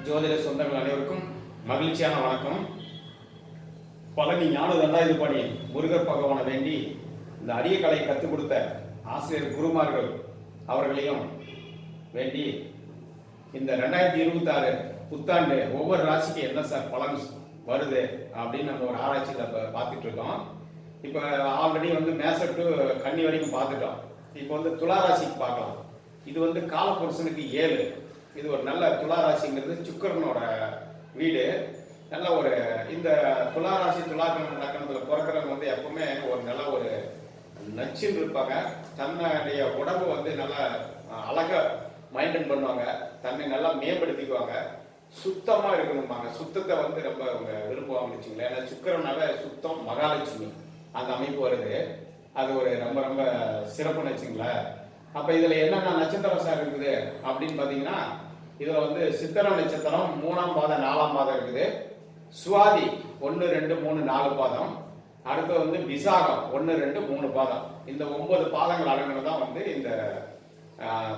ஜோதிட சொந்தங்கள் அனைவருக்கும் மகிழ்ச்சியான வணக்கம். பழனி ஞான தண்டாயுதபாணி முருகர் பகவானை வேண்டி இந்த அரிய கலை கற்றுக் கொடுத்த ஆசிரியர் குருமார்கள் அவர்களையும் வேண்டி இந்த 2026 புத்தாண்டு ஒவ்வொரு ராசிக்கு என்ன சார் பலன் வருது அப்படின்னு நம்ம ஒரு ஆராய்ச்சியில் இப்போ பார்த்துட்டு இருக்கோம். இப்போ ஆல்ரெடி மேச டு கன்னி வரைக்கும் பார்த்துட்டோம். இப்போ துலா ராசிக்கு பார்க்கலாம். இது காலபுருஷனுக்கு 7. இது ஒரு நல்ல துளாராசிங்கிறது சுக்கிரனோட வீடு. நல்ல ஒரு இந்த துளாராசி லக்கணத்தில் பிறக்கிறவங்க எப்பவுமே ஒரு நல்ல ஒரு நச்சுன்னு இருப்பாங்க. தன்னுடைய உடம்பு நல்லா அழகா மெயின்டைன் பண்ணுவாங்க. தன்னை நல்லா மேம்படுத்திக்குவாங்க. சுத்தமாக இருக்கணும்பாங்க. சுத்தத்தை ரொம்ப அவங்க விரும்புவாங்கன்னு வச்சுங்களேன். ஏன்னா சுக்கிரனால சுத்தம் மகாலட்சுமி அந்த அமைப்பு வருது. அது ஒரு ரொம்ப ரொம்ப சிறப்புன்னு வச்சுங்களேன். அப்போ இதில் என்னென்ன நட்சத்திரம் சார் இருக்குது அப்படின்னு பார்த்தீங்கன்னா, இதில் சித்திரை நட்சத்திரம் 3ஆம் பாதம் 4ஆம் பாதம் இருக்குது. சுவாதி 1 2 3 4 பாதம். அடுத்து விசாகம் 1 2 3 பாதம். இந்த 9 பாதங்கள் அடங்குனது தான் இந்த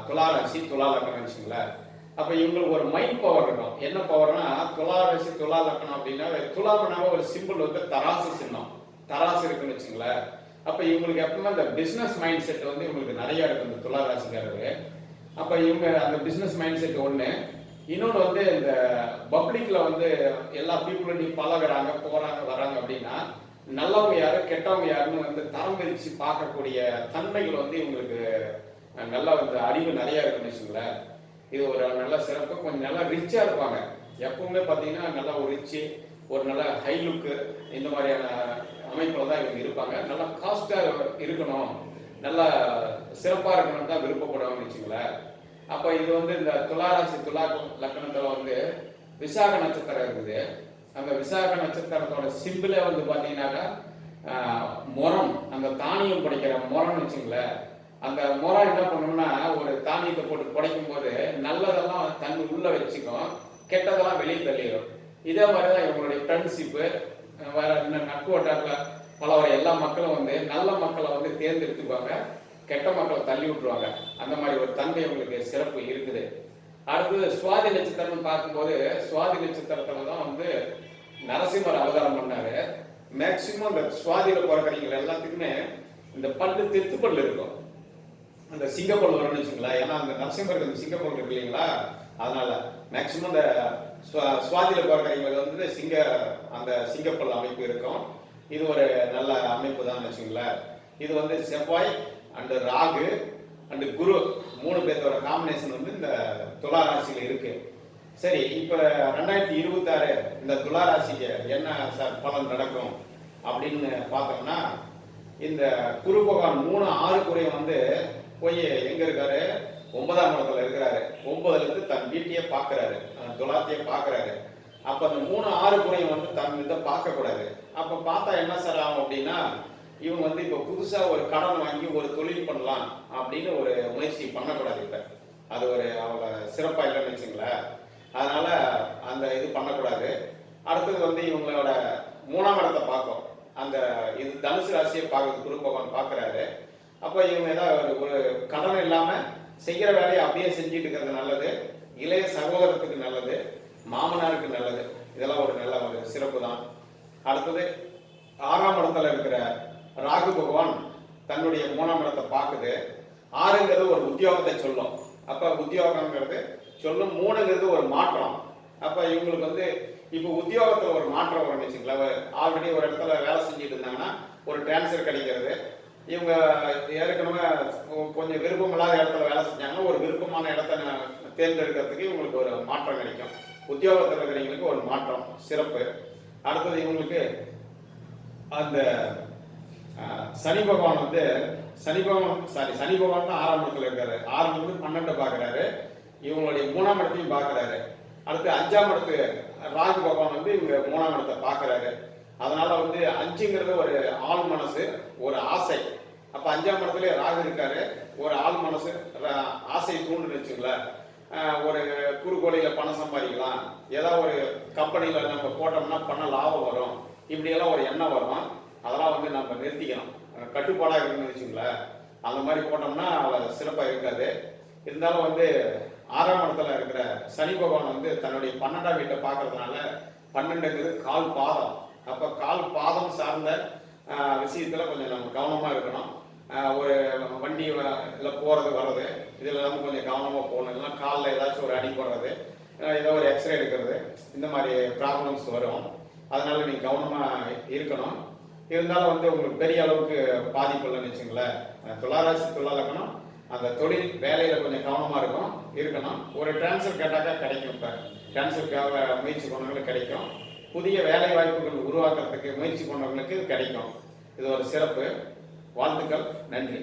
துளாராசி துலா லக்கணம் வச்சுங்களேன். அப்போ இவங்களுக்கு ஒரு மைண்ட் பவர் இருக்கும். என்ன பவர்னா, துளாராசி துலா லக்கணம் அப்படின்னா துலாமனாவை ஒரு சிம்பிள் தராசு சின்னம், தராசு இருக்குன்னு வச்சுங்களேன். அப்போ இவங்களுக்கு எப்பவுமே அந்த பிஸ்னஸ் மைண்ட் செட் இவங்களுக்கு நிறைய இருக்கு இந்த துலா ராசிக்காரரு. அப்போ இவங்க அந்த பிஸ்னஸ் மைண்ட் செட் ஒன்று. இன்னொன்று இந்த பப்ளிக்ல எல்லா பீப்புளையும் பழகுறாங்க, போறாங்க, வராங்க அப்படின்னா நல்லவங்க யாரு கெட்டவங்க யாருன்னு தரம் பிரித்து பார்க்கக்கூடிய தன்மைகள் இவங்களுக்கு நல்லா அறிவு நிறைய இருக்குன்னு வச்சுங்களேன். இது ஒரு நல்ல சிறப்பு. கொஞ்சம் நல்லா ரிச்சாக இருப்பாங்க. எப்பவுமே பார்த்தீங்கன்னா நல்லா ஒரு ரிச்சு, ஒரு நல்ல ஹை லுக்கு, இந்த மாதிரியான அமைப்பில் தான் இவங்க இருப்பாங்க. நல்லா காஸ்டாக இருக்கணும், நல்லா சிறப்பாக இருக்கணும் தான் விருப்பப்படுவாங்கன்னு வச்சுங்களேன். அப்போ இது இந்த துளாராசி துலா லக்கணத்தில் விசாக நட்சத்திரம் இருக்குது. அந்த விசாக நட்சத்திரத்தோட சிம்பிளே பார்த்தீங்கன்னாக்கா முரம், அந்த தானியம் படைக்கிற முரம்னு வச்சுங்களேன். அந்த முறம் என்ன பண்ணணும்னா, ஒரு தானியத்தை போட்டு புடைக்கும் போது நல்லதெல்லாம் தண்ணி உள்ள வச்சுக்கும், கெட்டதெல்லாம் வெளியே தள்ளிடும். இதே மாதிரி தான் இவங்களுடைய ஃப்ரெண்ட்ஷிப்பு, வேற இன்னும் நட்பு வட்டாரத்தில் பலவர எல்லா மக்களும் நல்ல மக்களை தேர்ந்தெடுத்துக்குவாங்க, கெட்ட மக்களை தள்ளி விட்டுருவாங்க. அந்த மாதிரி ஒரு தன்மை இவங்களுக்கு சிறப்பு இருக்குது. அடுத்தது சுவாதி நட்சத்திரம்னு பார்க்கும்போது, சுவாதி நட்சத்திரத்துல தான் நரசிம்மர் அவதாரம் பண்ணாரு. மேக்சிமம் இந்த சுவாதியில பிறக்கிறவங்க எல்லாத்துக்குமே இந்த பல்லு தெத்து பல்லு இருக்கும். அந்த சிங்கப்பல் வரும்னு வச்சுங்களேன். ஏன்னா அந்த நரசிம்மருக்கு அந்த சிங்கப்பல் இருக்கு இல்லைங்களா, அதனால மேக்சிமம் இந்த சுவாதியில பிறக்கிறவங்க அந்த சிங்கப்பல் அமைப்பு இருக்கும். இது ஒரு நல்ல அமைப்பு தான் வச்சுங்களேன். இது செவ்வாய் அண்டு ராகு அண்டு குரு 3 பேர்த்தோட காம்பினேஷன் இந்த துலா ராசியில இருக்கு. சரி, இப்போ 2026 இந்த துலா ராசிக்கு என்ன சார் பலன் நடக்கும் அப்படின்னு பார்த்தோம்னா, இந்த குரு பகவான் 3 6 குறையும் போய் எங்க இருக்காரு, 9ஆம் இடத்துல இருக்கிறாரு. 9ல இருந்து தன் வீட்டையே பார்க்கிறாரு, துலாத்தையே பார்க்கிறாரு. அப்ப அந்த 3 6 குறையும் தன் இதை பார்க்க கூடாது. அப்ப பார்த்தா என்ன சார் ஆகும் அப்படின்னா, இவங்க இப்ப புதுசா ஒரு கடன் வாங்கி ஒரு தொழில் பண்ணலாம் அப்படின்னு ஒரு முயற்சி பண்ணக்கூடாது. இப்ப அது ஒரு அவங்க சிறப்பா இல்லைன்னு வச்சுங்களேன். அதனால அந்த இது பண்ணக்கூடாது. அடுத்தது இவங்களோட 3ஆம் இடத்தை பார்க்கும். அந்த இது தனுசு ராசியை பார்க்குறது குரு பகவான் பார்க்கிறாரு. அப்ப இவங்க ஏதாவது ஒரு கடன் இல்லாம செய்யற வேலையை அப்படியே செஞ்சுட்டு இருக்கிறது நல்லது. இளைய சகோதரத்துக்கு நல்லது, மாமனாருக்கு நல்லது. இதெல்லாம் ஒரு நல்ல ஒரு சிறப்பு தான். அடுத்தது 6ஆம் இடத்துல இருக்கிற ராகு பகவான் தன்னுடைய 3ஆம் இடத்தை பார்க்குது. 6ங்கிறது ஒரு உத்தியோகத்தை சொல்லும். அப்ப உத்தியோகங்கிறது சொல்லும். 3ங்கிறது ஒரு மாற்றம். அப்ப இவங்களுக்கு இப்போ உத்தியோகத்துல ஒரு மாற்றம் வரும்னு வச்சுங்களேன். ஆல்ரெடி ஒரு இடத்துல வேலை செஞ்சுட்டு இருந்தாங்கன்னா ஒரு டிரான்ஸ்ஃபர் கிடைக்கிறது. இவங்க ஏற்கனவே கொஞ்சம் விருப்பமில்லாத இடத்துல வேலை செஞ்சாங்கன்னா ஒரு விருப்பமான இடத்த தேர்ந்தெடுக்கிறதுக்கு இவங்களுக்கு ஒரு மாற்றம் கிடைக்கும். உத்தியோகத்தில் இருக்கிறவங்களுக்கு ஒரு மாற்றம் சிறப்பு. அடுத்தது இவங்களுக்கு அந்த சனி பகவான் சனி பகவான் தான் 6ஆம் இடத்துல இருக்காரு. 6 இருந்து 12 பார்க்கிறாரு. இவங்களுடைய 3ஆம் இடத்தையும் பார்க்கிறாரு. அடுத்து 5ஆம் இடத்துக்கு ராகு பகவான் இவங்க 3ஆம் இடத்தை பார்க்கிறாரு. அதனால 5ங்கிறது ஒரு ஆள் மனசு, ஒரு ஆசை. அப்ப 5ஆம் இடத்துல ராகு இருக்காரு. ஒரு ஆள் மனசு ஆசை தூண்டுன்னு வச்சுங்களேன். ஒரு குறுக்கோளையில பணம் சம்பாதிக்கலாம், ஏதாவது ஒரு கம்பெனியில நம்ம போட்டோம்னா பண லாபம் வரும், இப்படியெல்லாம் ஒரு எண்ணம் வரும். அதெல்லாம் நம்ம நிறுத்திக்கணும். கட்டுப்பாடாக இருக்குன்னு வச்சுங்களேன். அந்த மாதிரி போட்டோம்னா சிறப்பாக இருக்காது. இருந்தாலும் 6ஆம் இடத்துல இருக்கிற சனி பகவான் வந்து தன்னுடைய 12ஆம் வீட்டை பார்க்கறதுனால 12ங்கிறது கால் பாதம். அப்போ கால் பாதம் சார்ந்த விஷயத்தில் கொஞ்சம் நம்ம கவனமாக இருக்கணும். ஒரு வண்டி இல்லை போகிறது வர்றது இதில் நம்ம கொஞ்சம் கவனமாக போகணும். இல்லைன்னா காலில் ஏதாச்சும் ஒரு அடிபடுறது, ஏதோ ஒரு எக்ஸ்ரே எடுக்கிறது, இந்த மாதிரி ப்ராப்ளம்ஸ் வரும். அதனால் நீங்கள் கவனமாக இருக்கணும். இருந்தாலும் வந்து உங்களுக்கு பெரிய அளவுக்கு பாதிப்பு இல்லைன்னு வச்சுங்களேன். துளாராசி துலா லக்னம் அந்த தொழில் வேலையில் கொஞ்சம் கவனமாக இருக்கணும். ஒரு டிரான்ஸ்ஃபர் கேட்டாக்கா கிடைக்கும். இப்போ டிரான்ஸ்ஃபருக்காக முயற்சி பண்ணவங்களுக்கு கிடைக்கும். புதிய வேலை வாய்ப்புகள் உருவாக்குறதுக்கு முயற்சி பண்ணவங்களுக்கு கிடைக்கும். இது ஒரு சிறப்பு. வாழ்த்துக்கள். நன்றி.